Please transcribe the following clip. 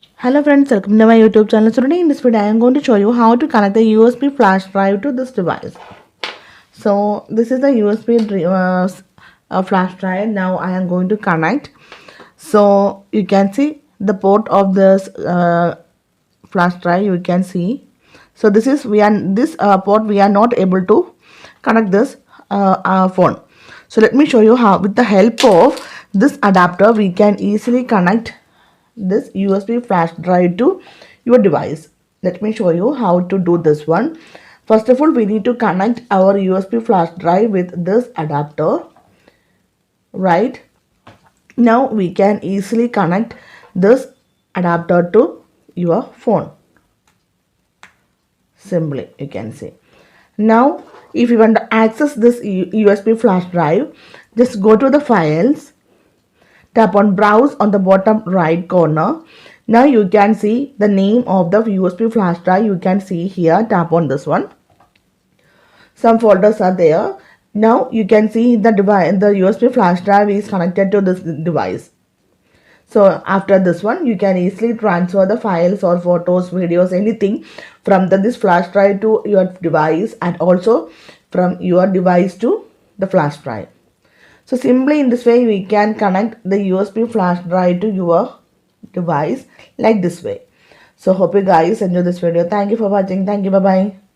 Hello friends, welcome to my YouTube channel. So today in this video I am going to show you how to connect the USB flash drive to this device. So this is the flash drive. Now I am going to connect. So you can see the port of this flash drive. You can see. So this port we are not able to connect this phone. So let me show you how with the help of this adapter we can easily connect this USB flash drive to your device. Let me show you how to do this one. First of all, we need to connect our USB flash drive with this adapter. Right now, we can easily connect this adapter to your phone. Simply, you can see. Now, if you want to access this USB flash drive, just go to the files, tap on browse on the bottom right corner. Now you can see the name of the USB flash drive. You can see here, tap on this one. Some folders are there. Now you can see the USB flash drive is connected to this device. So after this one, you can easily transfer the files or photos, videos, anything from this flash drive to your device, and also from your device to the flash drive. So simply in this way we can connect the USB flash drive to your device like this way. So hope you guys enjoy this video. Thank you for watching. Thank you. Bye bye.